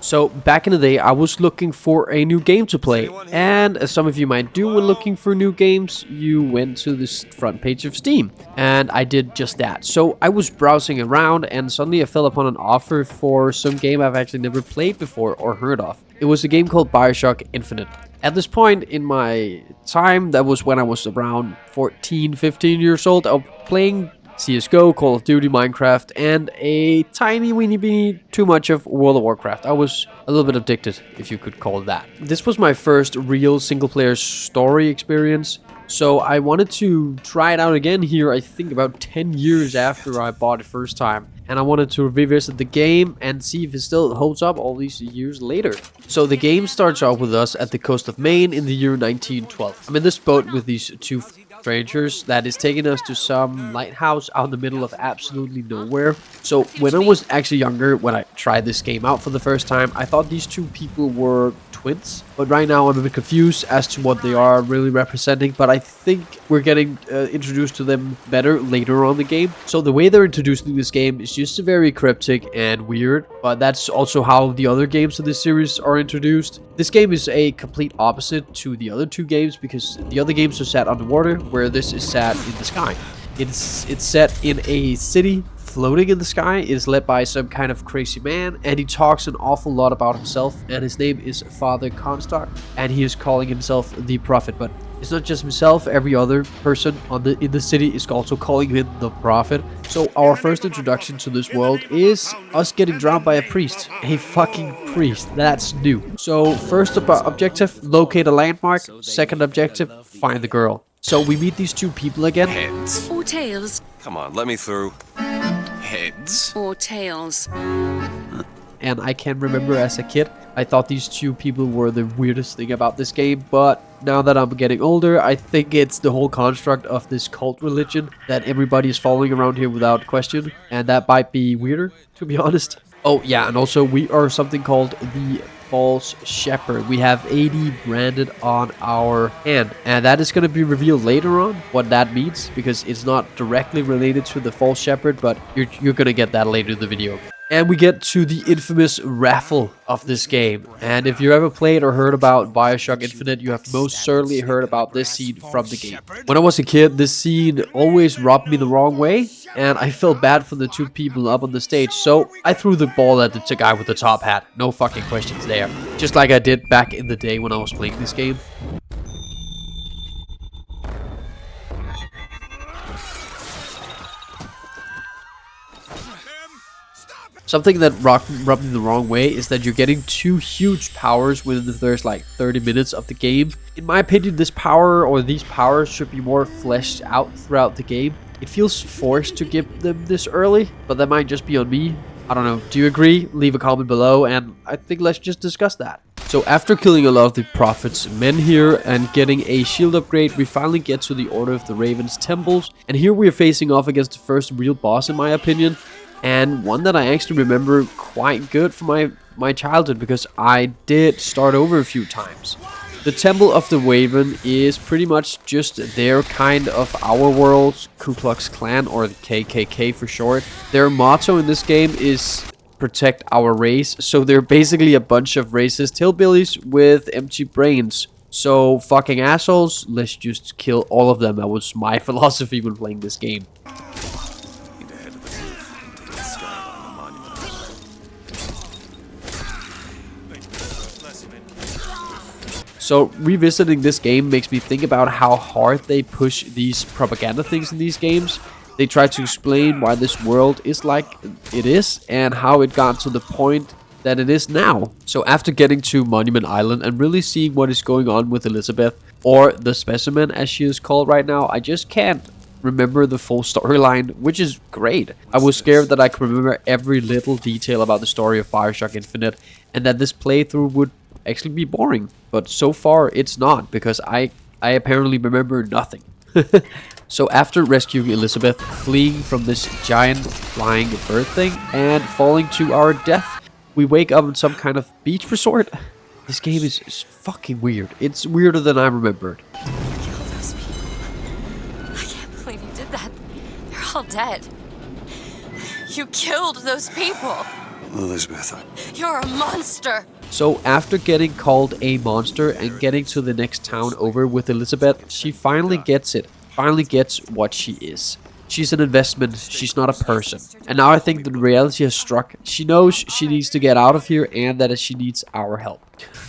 So back in the day, I was looking for a new game to play, and as some of you might do when looking for new games, you went to this front page of Steam, and I did just that. So I was browsing around, and suddenly I fell upon an offer for some game I've actually never played before or heard of. It was a game called Bioshock Infinite. At this point in my time, that was when I was around 14, 15 years old, I was playing CSGO, Call of Duty, Minecraft, and a tiny weeny beanie too much of World of Warcraft. I was a little bit addicted, if you could call it that. This was my first real single-player story experience, so I wanted to try it out again here, I think about 10 years after I bought it first time. And I wanted to revisit the game and see if it still holds up all these years later. So the game starts off with us at the coast of Maine in the year 1912. I'm in this boat with these two strangers that is taking us to some lighthouse out in the middle of absolutely nowhere. So when I was actually younger, when I tried this game out for the first time, I thought these two people were twins. But right now I'm a bit confused as to what they are really representing, but I think we're getting introduced to them better later on in the game. So the way they're introducing this game is just very cryptic and weird, but that's also how the other games of this series are introduced. This game is a complete opposite to the other two games because the other games are set underwater, where this is set in the sky. It's set in a city floating in the sky, is led by some kind of crazy man, and he talks an awful lot about himself, and his name is Father Comstock, and he is calling himself the Prophet. But it's not just himself, every other person in the city is also calling him the Prophet. So our first introduction to this world is us getting drowned by a priest. A fucking priest. That's new. So first objective, locate a landmark. Second objective, find the girl. So we meet these two people again. Heads. Or tails. Come on, let me through. Heads. Or tails. And I can remember as a kid, I thought these two people were the weirdest thing about this game, but now that I'm getting older, I think it's the whole construct of this cult religion that everybody is following around here without question, and that might be weirder, to be honest. Oh yeah, and also we are something called the False Shepherd. We have AD branded on our hand, and that is going to be revealed later on what that means, because it's not directly related to the False Shepherd, but you're going to get that later in the video. And we get to the infamous raffle of this game. And if you ever played or heard about Bioshock Infinite, you have most certainly heard about this scene from the game. When I was a kid, this scene always rubbed me the wrong way, and I felt bad for the two people up on the stage, so I threw the ball at the guy with the top hat. No fucking questions there. Just like I did back in the day when I was playing this game. Something that rubbed me the wrong way is that you're getting two huge powers within the first like 30 minutes of the game. In my opinion, this power or these powers should be more fleshed out throughout the game. It feels forced to give them this early, but that might just be on me. I don't know. Do you agree? Leave a comment below, and I think let's just discuss that. So after killing a lot of the Prophet's men here and getting a shield upgrade, we finally get to the Order of the Raven's temples, and here we are facing off against the first real boss in my opinion. And one that I actually remember quite good from my childhood, because I did start over a few times. The Temple of the Raven is pretty much just their kind of our world's Ku Klux Klan, or the KKK for short. Their motto in this game is protect our race, so they're basically a bunch of racist hillbillies with empty brains. So fucking assholes, let's just kill all of them. That was my philosophy when playing this game. So revisiting this game makes me think about how hard they push these propaganda things in these games. They try to explain why this world is like it is and how it got to the point that it is now. So after getting to Monument Island and really seeing what is going on with Elizabeth, or the Specimen as she is called right now, I just can't remember the full storyline, which is great. I was scared that I could remember every little detail about the story of Bioshock Infinite, and that this playthrough would actually be boring, but so far it's not, because I apparently remember nothing. So after rescuing Elizabeth, fleeing from this giant flying bird thing, and falling to our death, we wake up in some kind of beach resort. This game is fucking weird. It's weirder than I remembered. Kill those people. I can't believe you did that. They're all dead. You killed those people. Elizabeth. You're a monster. So after getting called a monster and getting to the next town over with Elizabeth, she finally gets it. Finally gets what she is. She's an investment, she's not a person. And now I think the reality has struck. She knows she needs to get out of here and that she needs our help.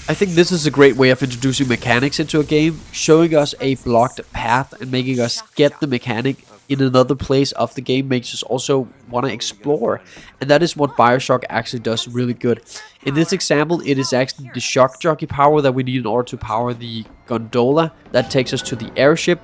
I think this is a great way of introducing mechanics into a game, showing us a blocked path and making us get the mechanic in another place of the game makes us also want to explore. And that is what Bioshock actually does really good. In this example, it is actually the shock jockey power that we need in order to power the gondola that takes us to the airship.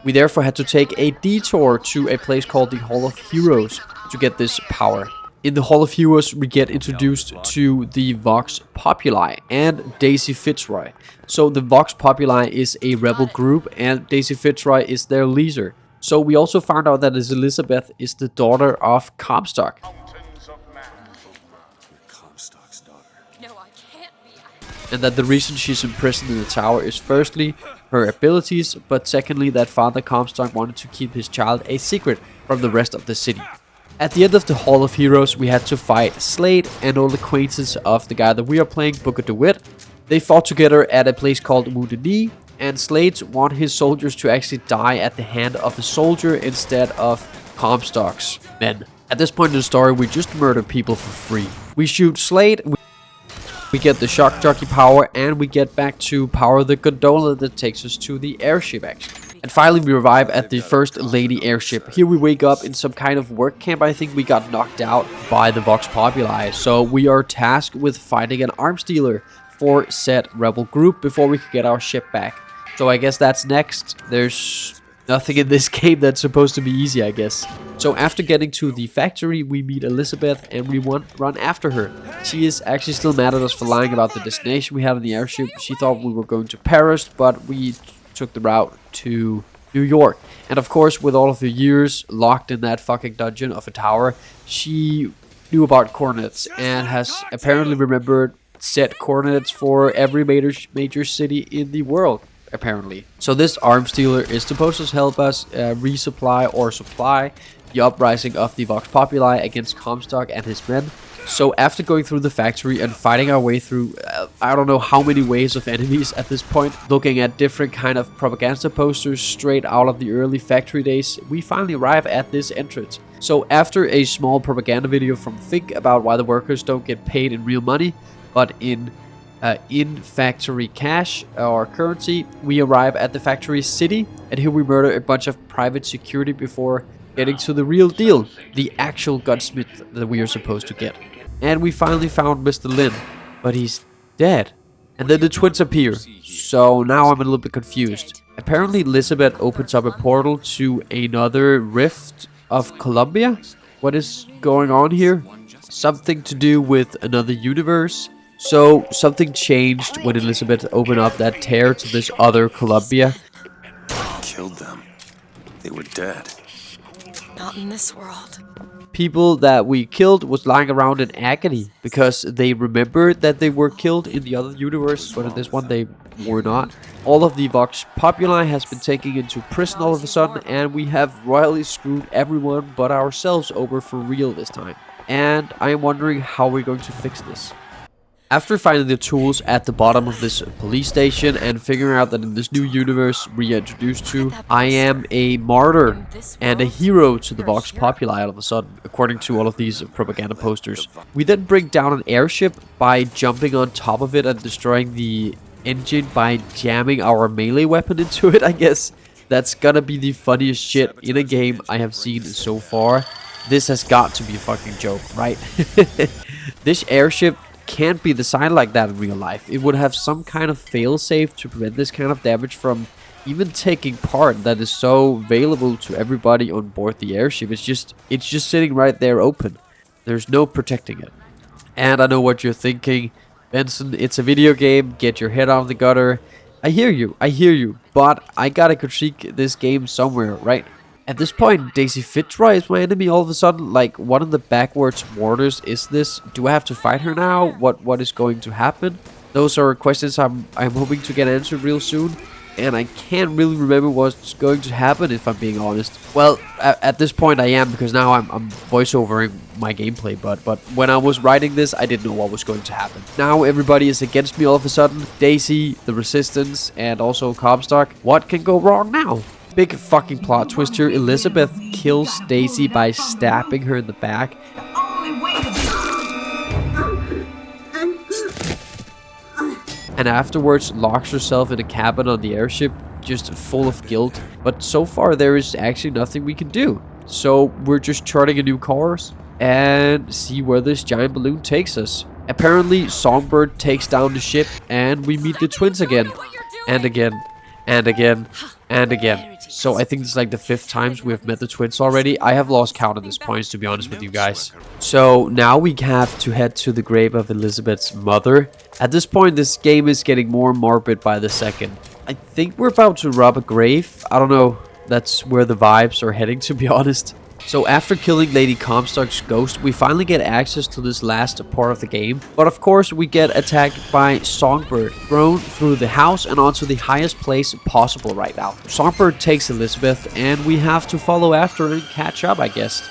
We therefore had to take a detour to a place called the Hall of Heroes to get this power. In the Hall of Heroes, we get introduced to the Vox Populi and Daisy Fitzroy. So the Vox Populi is a rebel group and Daisy Fitzroy is their leader. So we also found out that Elizabeth is the daughter of Comstock. Comstock's daughter. No, I can't be. And that the reason she's imprisoned in the tower is firstly her abilities, but secondly that Father Comstock wanted to keep his child a secret from the rest of the city. At the end of the Hall of Heroes, we had to fight Slade, an old acquaintance of the guy that we are playing, Booker DeWitt. They fought together at a place called Wounded Knee, and Slade wanted his soldiers to actually die at the hand of a soldier instead of Comstock's men. At this point in the story, we just murder people for free. We shoot Slade, we get the shock jockey power, and we get back to power the gondola that takes us to the airship actually. And finally we arrive at the First Lady airship. Here we wake up in some kind of work camp. I think we got knocked out by the Vox Populi. So we are tasked with fighting an arms dealer for said rebel group before we could get our ship back. So I guess that's next. There's nothing in this game that's supposed to be easy, I guess. So after getting to the factory, we meet Elizabeth and we run after her. She is actually still mad at us for lying about the destination we have in the airship. She thought we were going to Paris, but we took the route to New York. And of course, with all of the years locked in that fucking dungeon of a tower, she knew about coordinates and has apparently remembered set coordinates for every major city in the world, apparently. So this arms dealer is supposed to help us resupply or supply the uprising of the Vox Populi against Comstock and his men. So after going through the factory and fighting our way through I don't know how many waves of enemies at this point, looking at different kind of propaganda posters straight out of the early factory days, we finally arrive at this entrance. So after a small propaganda video from Think about why the workers don't get paid in real money but in factory cash or currency, we arrive at the factory city, and here we murder a bunch of private security before getting to the real deal, the actual gunsmith that we are supposed to get. And we finally found Mr. Lin, but he's dead. And then the twins appear, so now I'm a little bit confused. Apparently Elizabeth opens up a portal to another rift of Columbia. What is going on here? Something to do with another universe. So something changed when Elizabeth opened up that tear to this other Columbia. Killed them. They were dead. Not in this world. People that we killed was lying around in agony because they remembered that they were killed in the other universe, but in this one they were not. All of the Vox Populi has been taken into prison all of a sudden, and we have royally screwed everyone but ourselves over for real this time. And I am wondering how we're going to fix this. After finding the tools at the bottom of this police station and figuring out that in this new universe we are introduced to, I am a martyr and a hero to the Vox Populi all of a sudden, according to all of these propaganda posters. We then bring down an airship by jumping on top of it and destroying the engine by jamming our melee weapon into it, I guess. That's gonna be the funniest shit in a game I have seen so far. This has got to be a fucking joke, right? This airship can't be designed like that in real life. It would have some kind of failsafe to prevent this kind of damage from even taking part that is so available to everybody on board the airship. It's just sitting right there open. There's no protecting it. And I know what you're thinking, Benson, it's a video game, get your head out of the gutter. I hear you, but I gotta critique this game somewhere, right? At this point, Daisy Fitzroy is my enemy all of a sudden. Like, what in the backwards waters is this? Do I have to fight her now? What is going to happen? Those are questions I'm hoping to get answered real soon. and I can't really remember what's going to happen if I'm being honest. Well, at this point I am, because now I'm voiceovering my gameplay, but when I was writing this, I didn't know what was going to happen. Now everybody is against me all of a sudden. Daisy, the Resistance, and also Comstock. What can go wrong now? Big fucking plot twist here. Elizabeth kills Daisy by stabbing her in the back. And afterwards locks herself in a cabin on the airship, just full of guilt. But so far there is actually nothing we can do. So we're just charting a new course and see where this giant balloon takes us. Apparently Songbird takes down the ship and we meet the twins again. And again. And again. And again. So I think it's like the 5th times we have met the twins already. I have lost count at this point, to be honest with you guys. So now we have to head to the grave of Elizabeth's mother. At this point, this game is getting more morbid by the second. I think we're about to rob a grave. I don't know. That's where the vibes are heading, to be honest. So after killing Lady Comstock's ghost, we finally get access to this last part of the game. But of course, we get attacked by Songbird, thrown through the house and onto the highest place possible right now. Songbird takes Elizabeth, and we have to follow after and catch up, I guess.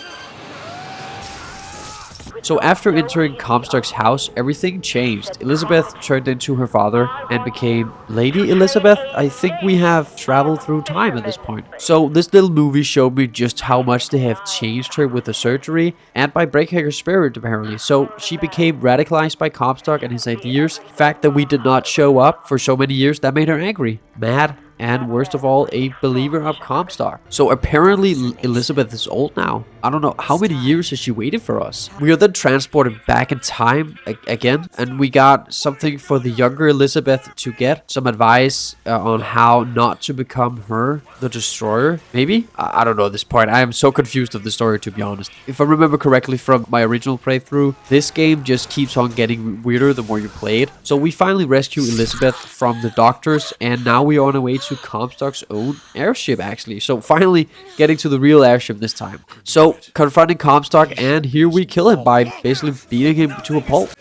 So after entering Comstock's house, everything changed. Elizabeth turned into her father and became Lady Elizabeth. I think we have traveled through time at this point. So this little movie showed me just how much they have changed her with the surgery and by breaking her spirit apparently. So she became radicalized by Comstock and his ideas. The fact that we did not show up for so many years, that made her angry, mad, and worst of all, a believer of Comstock. So apparently Elizabeth is old now. I don't know, how many years has she waited for us? We are then transported back in time again, and we got something for the younger Elizabeth to get. Some advice on how not to become her, the Destroyer, maybe? I don't know at this point. I am so confused of the story, to be honest. If I remember correctly from my original playthrough, this game just keeps on getting weirder the more you play it. So we finally rescue Elizabeth from the doctors, and now we are on our way to Comstock's own airship, actually. So finally getting to the real airship this time. So confronting Comstock, and here we kill him by basically beating him to a pulp.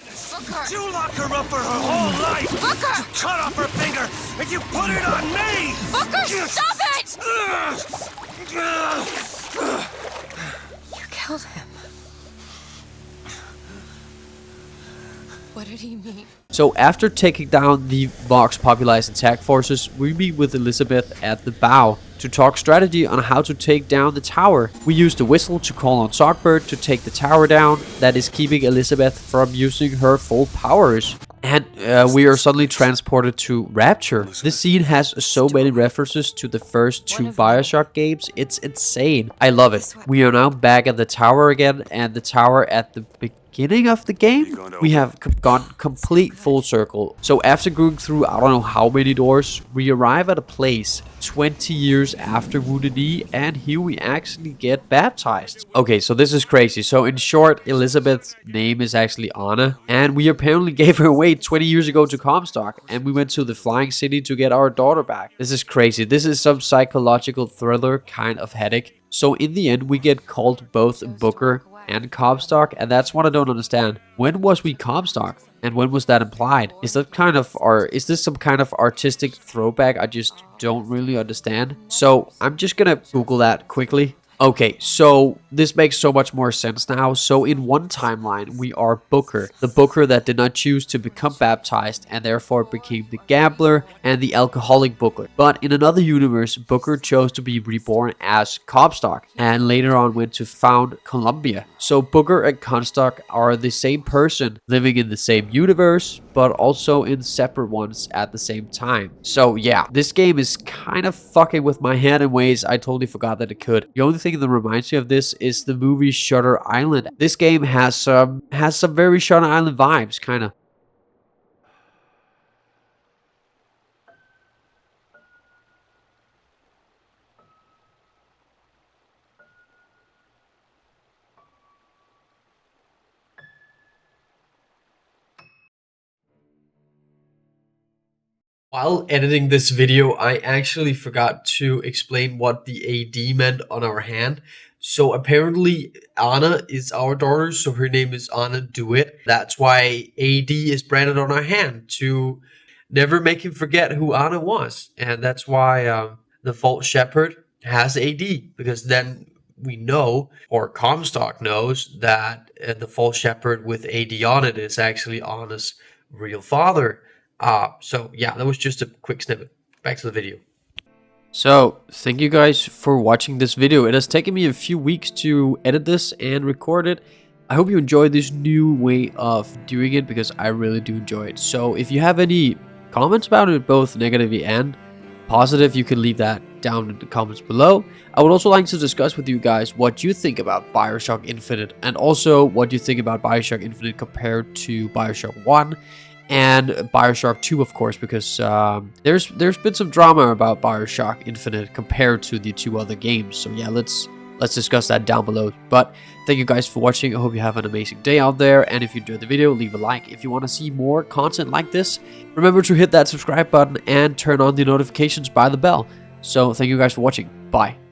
You lock her up for her whole life! Booker! You cut off her finger and you put it on me! Booker, stop it! You killed him. What did he mean? So after taking down the Vox Populized attack forces, we meet with Elizabeth at the bow to talk strategy on how to take down the tower. We use the whistle to call on Songbird to take the tower down, that is keeping Elizabeth from using her full powers. And we are suddenly transported to Rapture. This scene has so many references to the first 2 Bioshock games, it's insane. I love it. We are now back at the tower again, and the tower at the beginning of the game, we have gone complete full circle. So after going through I don't know how many doors, we arrive at a place 20 years after Wounded Knee, and here we actually get baptized. Okay, so this is crazy. So in short, Elizabeth's name is actually Anna, and we apparently gave her away 20 years ago to Comstock, and we went to the Flying City to get our daughter back. This is crazy. This is some psychological thriller kind of headache. So in the end, we get called both Booker and Comstock, and that's what I don't understand. When was we Comstock, and when was that implied? Is this some kind of artistic throwback I just don't really understand? So I'm just gonna Google that quickly. Okay, so this makes so much more sense now. So in one timeline, we are Booker, the Booker that did not choose to become baptized and therefore became the gambler and the alcoholic Booker. But in another universe, Booker chose to be reborn as Comstock and later on went to found Columbia. So Booker and Comstock are the same person living in the same universe, but also in separate ones at the same time. So yeah, this game is kind of fucking with my head in ways I totally forgot that it could. The only thing that reminds me of this is the movie Shutter Island. This game has some very Shutter Island vibes, kind of. While editing this video, I actually forgot to explain what the AD meant on our hand. So apparently Anna is our daughter, so her name is Anna Do It. That's why AD is branded on our hand to never make him forget who Anna was. And that's why the False Shepherd has AD, because then we know, or Comstock knows, that the False Shepherd with AD on it is actually Anna's real father. So yeah, that was just a quick snippet. Back to the video. So, thank you guys for watching this video. It has taken me a few weeks to edit this and record it. I hope you enjoyed this new way of doing it, because I really do enjoy it. So, if you have any comments about it, both negative and positive, you can leave that down in the comments below. I would also like to discuss with you guys what you think about Bioshock Infinite, and also what you think about Bioshock Infinite compared to Bioshock 1 and Bioshock 2, of course, because there's been some drama about Bioshock Infinite compared to the 2 other games. So yeah, let's discuss that down below. But thank you guys for watching. I hope you have an amazing day out there, and if you enjoyed the video, leave a like. If you want to see more content like this, remember to hit that subscribe button and turn on the notifications by the bell. So thank you guys for watching. Bye.